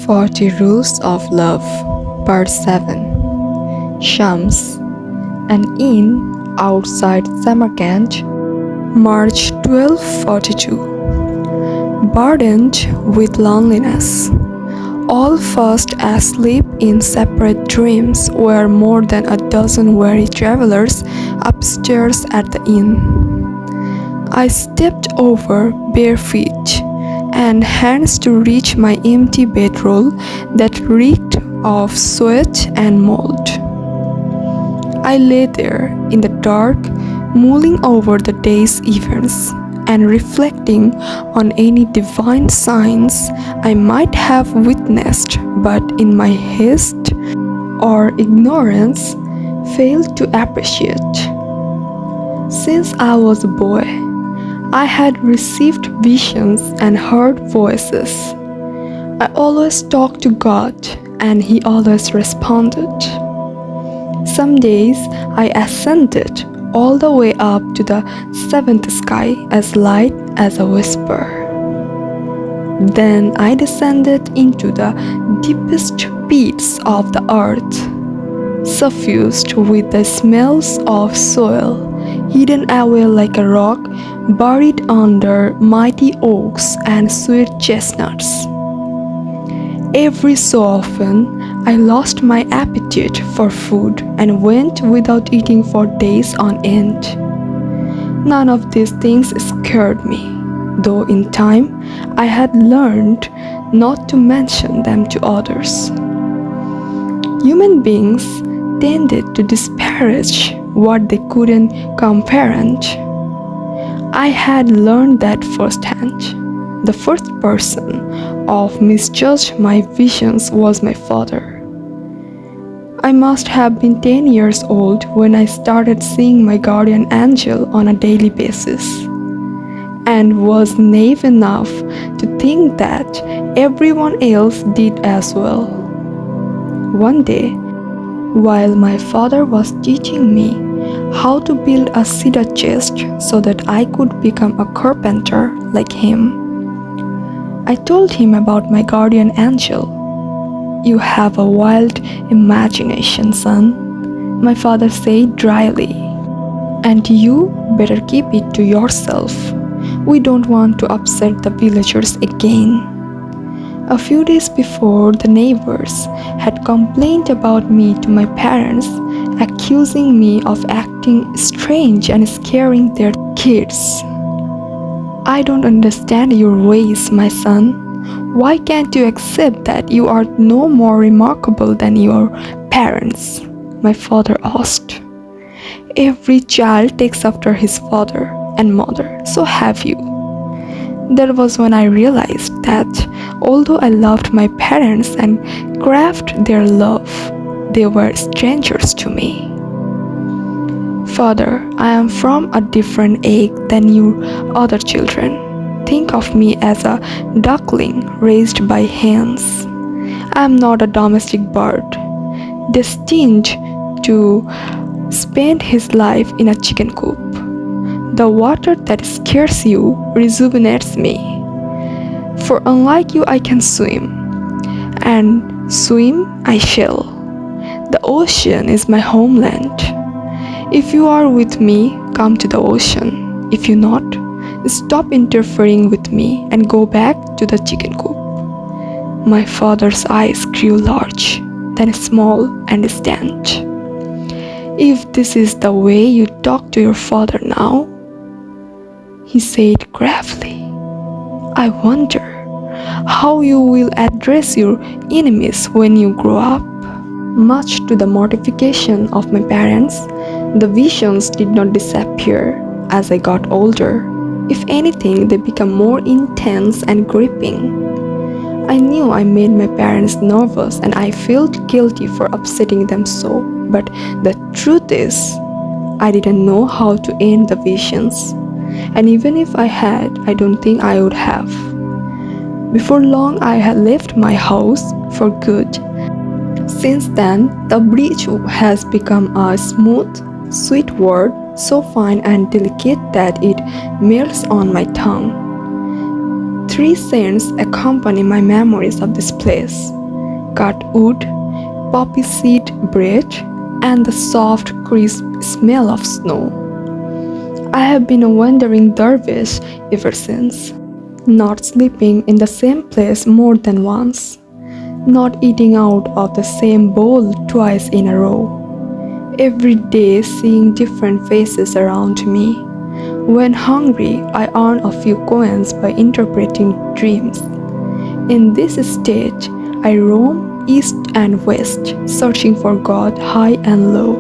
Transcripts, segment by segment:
40 Rules of Love, Part 7. Shams, an inn outside Samarkand, March 1242. Burdened with loneliness, all fast asleep in separate dreams were more than a dozen weary travelers upstairs at the inn. I stepped over bare feet and hands to reach my empty bedroll that reeked of sweat and mold. I lay there in the dark, mulling over the day's events and reflecting on any divine signs I might have witnessed, but in my haste or ignorance failed to appreciate. Since I was a boy, I had received visions and heard voices. I always talked to God, and He always responded. Some days I ascended all the way up to the seventh sky as light as a whisper. Then I descended into the deepest pits of the earth, suffused with the smells of soil, hidden away like a rock, buried under mighty oaks and sweet chestnuts. Every so often, I lost my appetite for food and went without eating for days on end. None of these things scared me, though in time I had learned not to mention them to others. Human beings tended to disparage what they couldn't comprehend. I had learned that firsthand. The first person of misjudged my visions was my father. I must have been 10 years old when I started seeing my guardian angel on a daily basis, and was naive enough to think that everyone else did as well. One day, while my father was teaching me how to build a cedar chest so that I could become a carpenter like him, I told him about my guardian angel. "You have a wild imagination, son," my father said dryly, "and you better keep it to yourself. We don't want to upset the villagers again." A few days before, the neighbors had complained about me to my parents, accusing me of acting strange and scaring their kids. "I don't understand your ways, my son. Why can't you accept that you are no more remarkable than your parents?" my father asked. "Every child takes after his father and mother, so have you." That was when I realized that although I loved my parents and craved their love, they were strangers to me. "Father, I am from a different egg than you other children. Think of me as a duckling raised by hens. I am not a domestic bird, destined to spend his life in a chicken coop. The water that scares you rejuvenates me. For unlike you, I can swim, and swim I shall. The ocean is my homeland. If you are with me, come to the ocean. If you not, stop interfering with me and go back to the chicken coop." My father's eyes grew large, then small and distant. "If this is the way you talk to your father now," he said gravely, "I wonder how you will address your enemies when you grow up." Much to the mortification of my parents, the visions did not disappear as I got older. If anything, they became more intense and gripping. I knew I made my parents nervous and I felt guilty for upsetting them so, but the truth is, I didn't know how to end the visions. And even if I had, I don't think I would have. Before long, I had left my house for good. Since then, the bridge has become a smooth, sweet word, so fine and delicate that it melts on my tongue. Three scents accompany my memories of this place: cut wood, poppy seed bread, and the soft, crisp smell of snow. I have been a wandering dervish ever since, not sleeping in the same place more than once, not eating out of the same bowl twice in a row. Every day seeing different faces around me. When hungry, I earn a few coins by interpreting dreams. In this state, I roam east and west, searching for God high and low.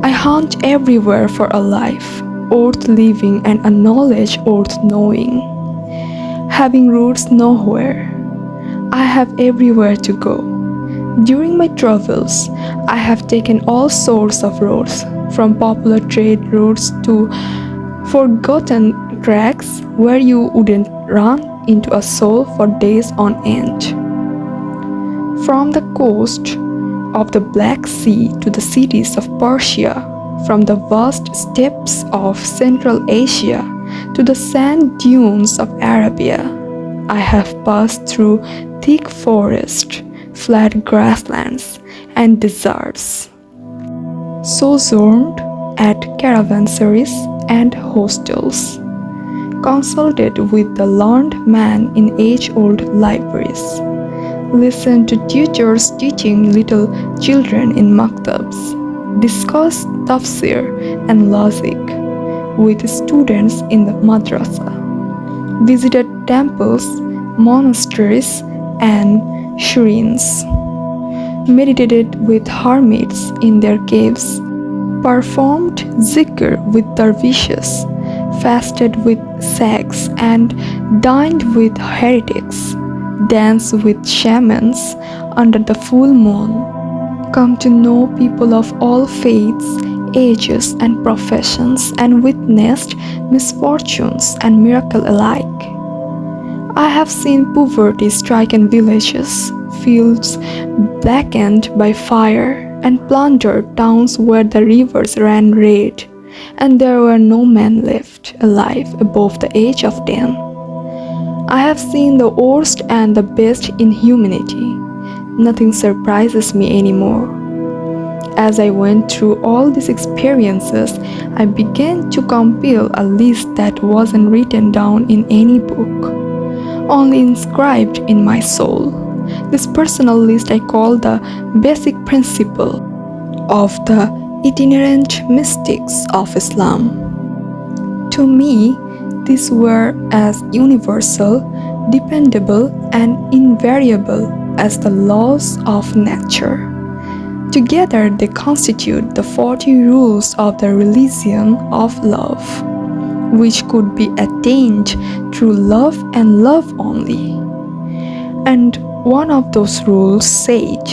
I hunt everywhere for a life worth living and a knowledge worth knowing. Having roots nowhere, I have everywhere to go. During my travels, I have taken all sorts of roads, from popular trade routes to forgotten tracks where you wouldn't run into a soul for days on end. From the coast of the Black Sea to the cities of Persia, from the vast steppes of Central Asia to the sand dunes of Arabia, I have passed through thick forests, flat grasslands, and deserts, sojourned at caravansaries and hostels, consulted with the learned man in age-old libraries, listened to tutors teaching little children in maktabs, discussed tafsir and logic with students in the madrasa, visited temples, monasteries, and shrines, meditated with hermits in their caves, performed zikr with dervishes, fasted with sects, and dined with heretics, danced with shamans under the full moon, come to know people of all faiths, ages, and professions, and witnessed misfortunes and miracle alike. I have seen poverty-stricken villages, fields blackened by fire, and plundered towns where the rivers ran red, and there were no men left alive above the age of 10. I have seen the worst and the best in humanity. Nothing surprises me anymore. As I went through all these experiences, I began to compile a list that wasn't written down in any book, only inscribed in my soul. This personal list I call the basic principle of the itinerant mystics of Islam. To me, these were as universal, dependable, and invariable as the laws of nature. Together they constitute the 40 rules of the religion of love, which could be attained through love and love only. And one of those rules said,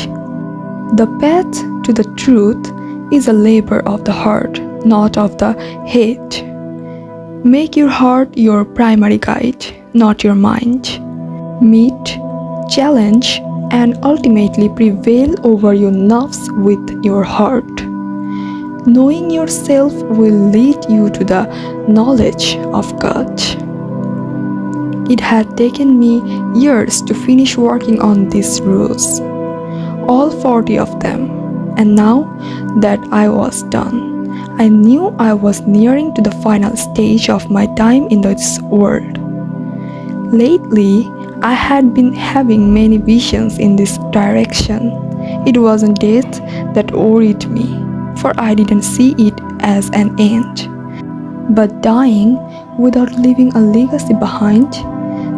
"The path to the truth is a labor of the heart, not of the head. Make your heart your primary guide, not your mind. Meet, challenge, and ultimately prevail over your nerves with your heart. Knowing yourself will lead you to the knowledge of God." It had taken me years to finish working on these rules, all 40 of them, and now that I was done, I knew I was nearing to the final stage of my time in this world. Lately, I had been having many visions in this direction. It wasn't death that worried me, for I didn't see it as an end, but dying without leaving a legacy behind.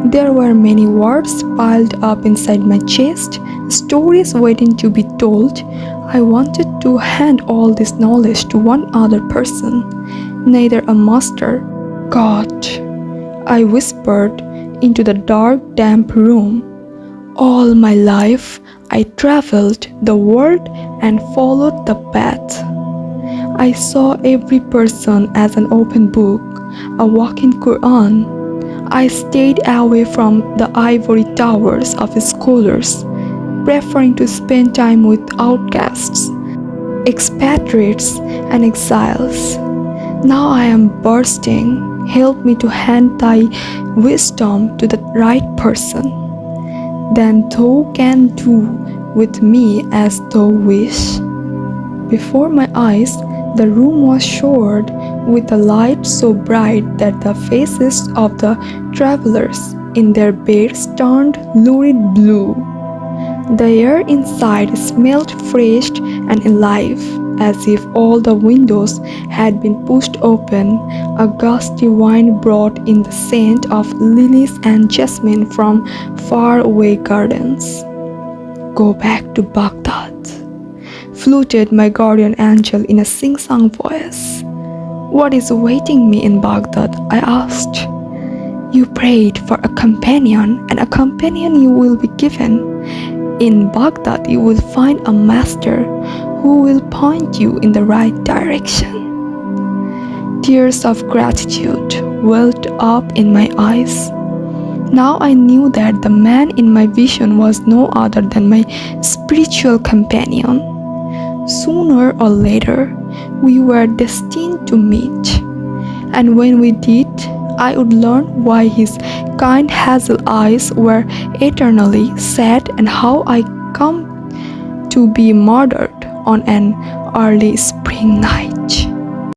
There were many words piled up inside my chest, stories waiting to be told. I wanted to hand all this knowledge to one other person, neither a master, God. I whispered into the dark, damp room. All my life, I traveled the world and followed the path. I saw every person as an open book, a walking Quran. I stayed away from the ivory towers of scholars, preferring to spend time with outcasts, expatriates, and exiles. Now I am bursting Help me to hand thy wisdom to the right person. Then thou canst do with me as thou wish. Before my eyes, the room was showered with a light so bright that the faces of the travelers in their beds turned lurid blue. The air inside smelled fresh and alive, as if all the windows had been pushed open. A gusty wind brought in the scent of lilies and jasmine from faraway gardens. Go back to Baghdad, fluted my guardian angel in a sing-song voice. What is awaiting me in Baghdad? I asked. You prayed for a companion, and a companion you will be given. In Baghdad, you will find a master who will point you in the right direction. Tears of gratitude welled up in my eyes. Now I knew that the man in my vision was no other than my spiritual companion. Sooner or later, we were destined to meet. And when we did, I would learn why his kind hazel eyes were eternally sad and how I come to be murdered on an early spring night.